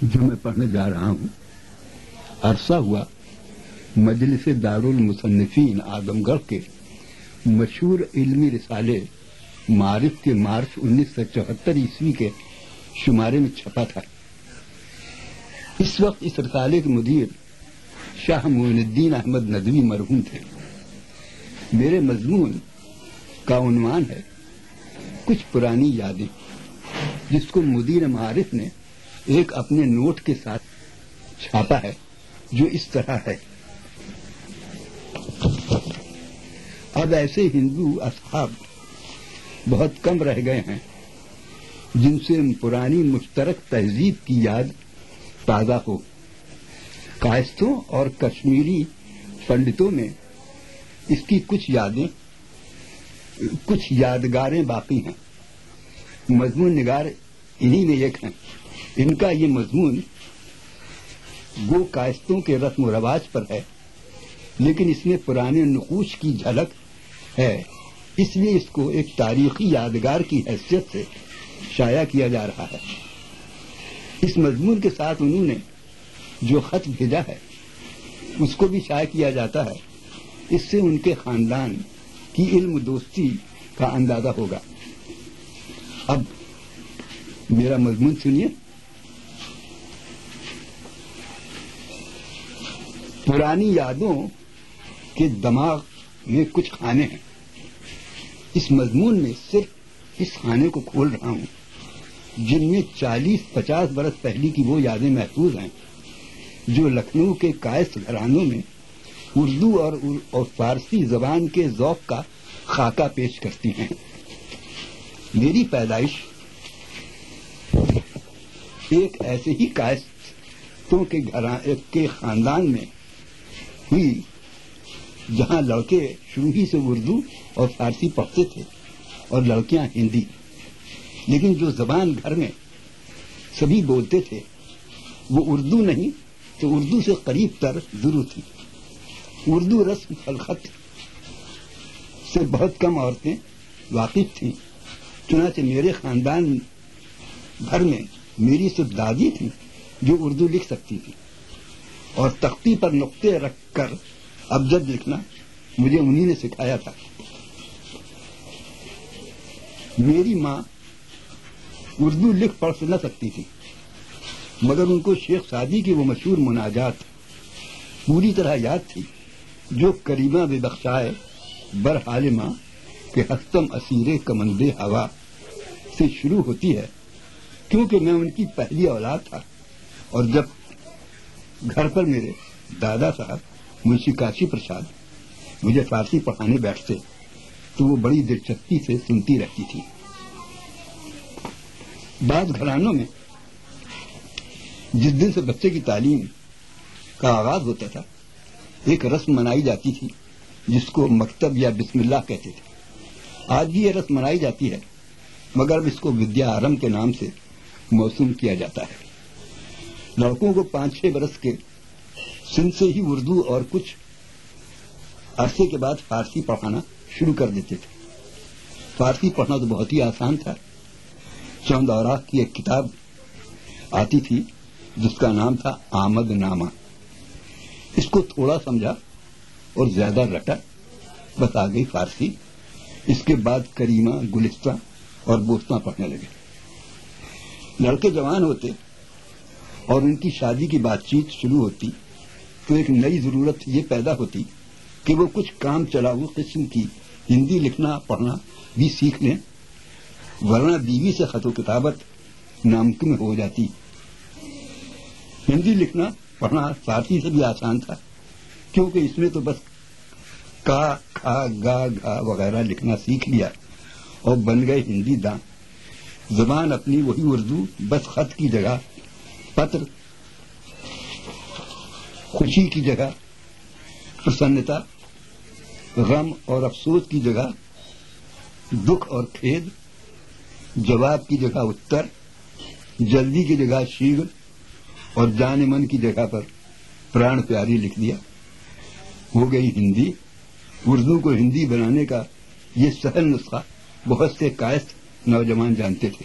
جو میں پڑھنے جا رہا ہوں عرصہ ہوا مجلس دارالمصنفین اعظم گڑھ کے مشہور علمی رسالے معارف کے مارچ 1974 عیسوی کے شمارے میں چھپا تھا۔ اس وقت اس رسالے کے مدیر شاہ معین الدین احمد ندوی مرحوم تھے۔ میرے مضمون کا عنوان ہے کچھ پرانی یادیں، جس کو مدیر معارف نے ایک اپنے نوٹ کے ساتھ چھاپا ہے، جو اس طرح ہے: اب ایسے ہندو اصحاب بہت کم رہ گئے ہیں جن سے پرانی مشترک تہذیب کی یاد تازہ ہو۔ کائستوں اور کشمیری پنڈتوں میں اس کی کچھ یادگاریں باقی ہیں۔ مضمون نگار انہی میں ایک ہیں۔ ان کا یہ مضمون گو کائستوں کے رسم و رواج پر ہے، لیکن اس میں پرانے نقوش کی جھلک ہے، اس لیے اس کو ایک تاریخی یادگار کی حیثیت سے شائع کیا جا رہا ہے۔ اس مضمون کے ساتھ انہوں نے جو خط بھیجا ہے اس کو بھی شائع کیا جاتا ہے۔ اس سے ان کے خاندان کی علم دوستی کا اندازہ ہوگا۔ اب میرا مضمون سنیے۔ پرانی یادوں کے دماغ میں کچھ خانے ہیں۔ اس مضمون میں صرف اس خانے کو کھول رہا ہوں جن میں 40-50 برس پہلی کی وہ یادیں محفوظ ہیں جو لکھنؤ کے کائست گھرانوں میں اردو اور فارسی زبان کے ذوق کا خاکہ پیش کرتی ہیں۔ میری پیدائش ایک ایسے ہی کائستوں کے خاندان میں ہوئی جہاں لڑکے شروع ہی سے اردو اور فارسی پڑھتے تھے اور لڑکیاں ہندی، لیکن جو زبان گھر میں سبھی بولتے تھے وہ اردو نہیں تو اردو سے قریب تر ضرور تھی۔ اردو رسم الخط سے بہت کم عورتیں واقف تھیں، چنانچہ میرے خاندان بھر میں میری صرف دادی تھی جو اردو لکھ سکتی تھی، اور تختی پر نقطے رکھ کر ابجد لکھنا مجھے انہی نے سکھایا تھا۔ میری ماں اردو لکھ پڑھ نہ سکتی تھی، مگر ان کو شیخ سعدی کی وہ مشہور مناجات پوری طرح یاد تھی جو کریمہ بے بخشائے برحال ماں کہ ہستم اسیرے کمندے ہوا سے شروع ہوتی ہے، کیونکہ میں ان کی پہلی اولاد تھا، اور جب گھر پر میرے دادا صاحب منشی کاشی پرساد مجھے فارسی پڑھانے بیٹھتے تو وہ بڑی دلچسپی سے سنتی رہتی تھی۔ بعض گھرانوں میں جس دن سے بچے کی تعلیم کا آغاز ہوتا تھا ایک رسم منائی جاتی تھی جس کو مکتب یا بسم اللہ کہتے تھے۔ آج بھی یہ رسم منائی جاتی ہے، مگر اب اس کو ودیا آرم کے نام سے موسوم کیا جاتا ہے۔ لڑکوں کو 5-6 برس کے سن سے ہی اردو اور کچھ عرصے کے بعد فارسی پڑھانا شروع کر دیتے تھے۔ فارسی پڑھنا تو بہت ہی آسان تھا۔ چند اوراق کی ایک کتاب آتی تھی جس کا نام تھا آمد نامہ۔ اس کو تھوڑا سمجھا اور زیادہ رٹا، بس آ گئی فارسی۔ اس کے بعد کریمہ، گلستہ اور بوستہ پڑھنے لگے۔ لڑکے جوان ہوتے اور ان کی شادی کی بات چیت شروع ہوتی تو ایک نئی ضرورت یہ پیدا ہوتی کہ وہ کچھ کام چلاؤ قسم کی ہندی لکھنا پڑھنا بھی سیکھ لیں، ورنہ بیوی سے خط و کتابت ناممکن ہو جاتی۔ ہندی لکھنا پڑھنا فارسی سے بھی آسان تھا، کیونکہ اس میں تو بس کا، کھا، گا، گھا وغیرہ لکھنا سیکھ لیا اور بن گئے ہندی داں۔ زبان اپنی وہی اردو، بس خط کی جگہ پتر، خوشی کی جگہ پرسنتا، غم اور افسوس کی جگہ دکھ اور کھید، جواب کی جگہ اتر، جلدی کی جگہ شیغ اور جان من کی جگہ پر پران پیاری لکھ دیا۔ ہو گئی ہندی۔ اردو کو ہندی بنانے کا یہ سہل نسخہ بہت سے کائست نوجوان جانتے تھے۔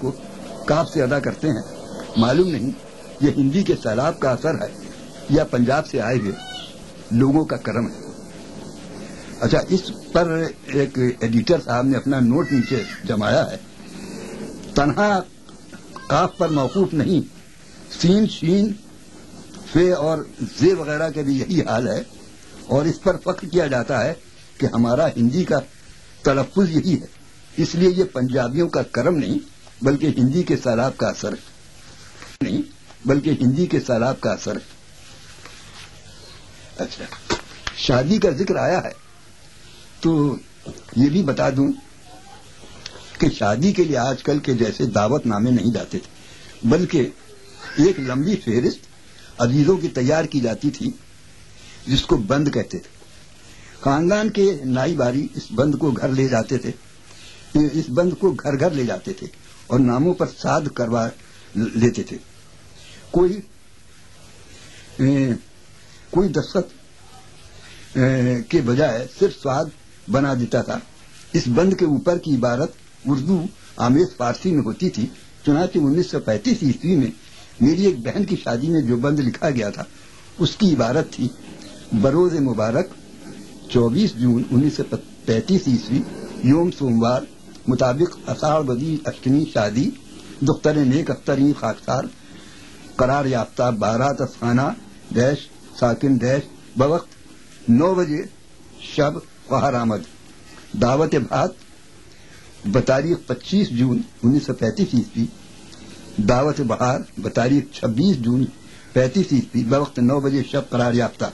کو کاف سے ادا کرتے ہیں. معلوم نہیں یہ ہندی کے سیلاب کا اثر ہے یا پنجاب سے آئے ہوئے لوگوں کا کرم ہے. اچھا، اس پر ایک ایڈیٹر صاحب نے اپنا نوٹ نیچے جمایا ہے. تنہا کاف پر موقوف نہیں، سین، شین، فے اور زے وغیرہ کے بھی یہی حال ہے، اور اس پر فخر کیا جاتا ہے کہ ہمارا ہندی کا تلفظ یہی ہے. اس لیے یہ پنجابیوں کا کرم نہیں بلکہ ہندی کے سیلاب کا اثر ہے. اچھا، شادی کا ذکر آیا ہے تو یہ بھی بتا دوں کہ شادی کے لیے آج کل کے جیسے دعوت نامے نہیں جاتے تھے، بلکہ ایک لمبی فہرست عزیزوں کی تیار کی جاتی تھی جس کو بند کہتے تھے. خاندان کے نائی باری اس بند کو گھر لے جاتے تھے اور ناموں پر ساد کروا لیتے تھے. کوئی دستخط کے بجائے صرف سواد بنا دیتا تھا. اس بند کے اوپر کی عبارت اردو آمیز فارسی میں ہوتی تھی. چنانچہ 1935 عیسوی میں میری ایک بہن کی شادی میں جو بند لکھا گیا تھا اس کی عبارت تھی: بروز مبارک 24 جون 1935 عیسوی، یوم سوموار، مطابق اساڑ بدی اشٹمی شادی، دختر نیک اخترین خاکسار، قرار یافتہ بارات اسخانہ ڈیش ساکن ڈیش، بوقت 9 بجے شب بہار آمد. دعوت بھات بتاریخ 25 جون 1935 عیسوی، دعوت بہار بتاریخ 26 جون 35 عیسوی، بوقت 9 بجے شب قرار یافتہ.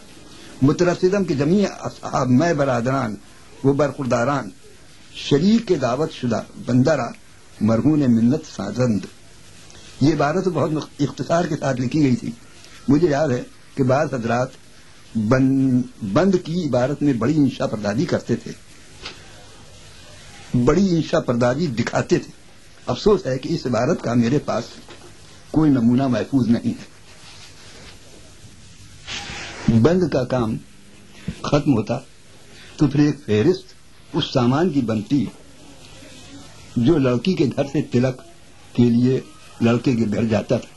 مترسدم کے جمیع اصحاب میں برادران و برخورداران، شریک کے دعوت شدہ بندرہ مرہون منت سازند. یہ عبارت بہت اختصار کے ساتھ لکھی گئی تھی. مجھے یاد ہے کہ بعض حضرات بند کی عبارت میں بڑی انشا پردازی کرتے تھے، بڑی انشا پردازی دکھاتے تھے. افسوس ہے کہ اس عبارت کا میرے پاس کوئی نمونہ محفوظ نہیں ہے. بند کا کام ختم ہوتا تو پھر ایک فہرست اس سامان کی بنتی جو لڑکی کے گھر سے تلک کے لیے لڑکے کے گھر جاتا تھا.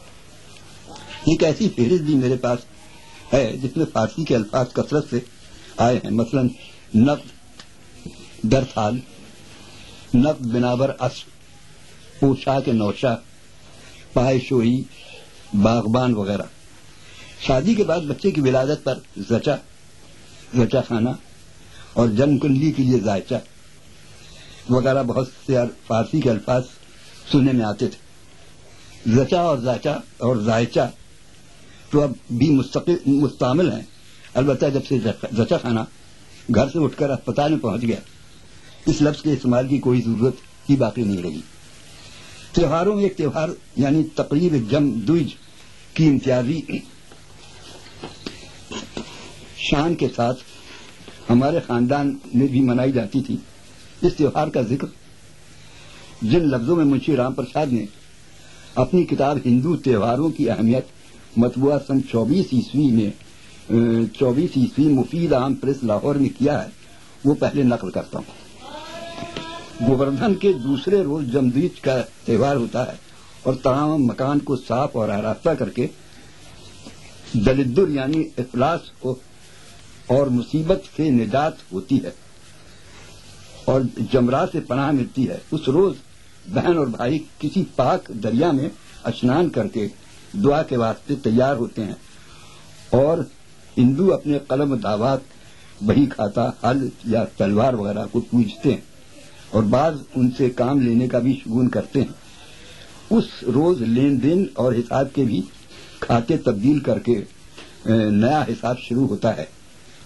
ایک ایسی فہرست بھی میرے پاس ہے جس میں فارسی کے الفاظ کثرت سے آئے ہیں. مثلا نقد در تھال، نقد بنابر اسب، پوشاک نوشا، پائے شوئی، باغبان وغیرہ. شادی کے بعد بچے کی ولادت پر زچا خانہ اور جنم کنڈلی کے لیے ذائچہ وغیرہ بہت سے فارسی کے الفاظ سننے میں آتے تھے. زچا اور ذائچہ اور ذائچہ تو اب بھی مستعمل ہیں، البتہ جب سے زچا خانہ گھر سے اٹھ کر اسپتال میں پہنچ گیا اس لفظ کے استعمال کی کوئی ضرورت ہی باقی نہیں رہی. تہواروں میں ایک تہوار یعنی تقریب جم دوج کی امتیازی شان کے ساتھ ہمارے خاندان میں بھی منائی جاتی تھی. اس تہوار کا ذکر جن لفظوں میں منشی رام پرساد نے اپنی کتاب ہندو تہواروں کی اہمیت مطبوعہ سن 24 عیسوی مفید عام پریس لاہور میں کیا ہے وہ پہلے نقل کرتا ہوں. گوبردھن کے دوسرے روز جمدیج کا تہوار ہوتا ہے اور تمام مکان کو صاف اور آراستہ کر کے دلدر یعنی افلاس اور مصیبت سے نجات ہوتی ہے اور جمرات سے پناہ ملتی ہے. اس روز بہن اور بھائی کسی پاک دریا میں اشنان کر کے دعا کے واسطے تیار ہوتے ہیں اور ہندو اپنے قلم دعوات بہی کھاتا ہل یا تلوار وغیرہ کو پوجتے ہیں اور بعض ان سے کام لینے کا بھی شگون کرتے ہیں. اس روز لین دین اور حساب کے بھی کھاتے تبدیل کر کے نیا حساب شروع ہوتا ہے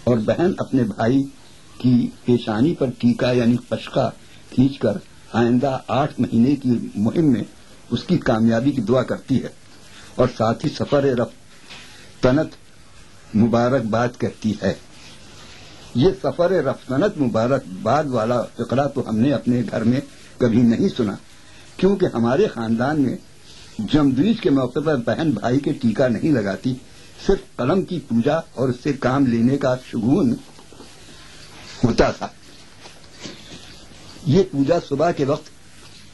اور بہن اپنے بھائی کی پیشانی پر ٹیکا یعنی پشقہ کھینچ کر آئندہ 8 مہینے کی مہم میں اس کی کامیابی کی دعا کرتی ہے اور ساتھ ہی سفر رفتنت مبارکباد کہتی ہے. یہ سفر رفتنت مبارکباد والا فقرہ تو ہم نے اپنے گھر میں کبھی نہیں سنا کیونکہ ہمارے خاندان میں جمدویج کے موقع پر بہن بھائی کے ٹیکا نہیں لگاتی، صرف قلم کی پوجا اور اس سے کام لینے کا شگون ہوتا تھا. یہ پوجا صبح کے وقت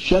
6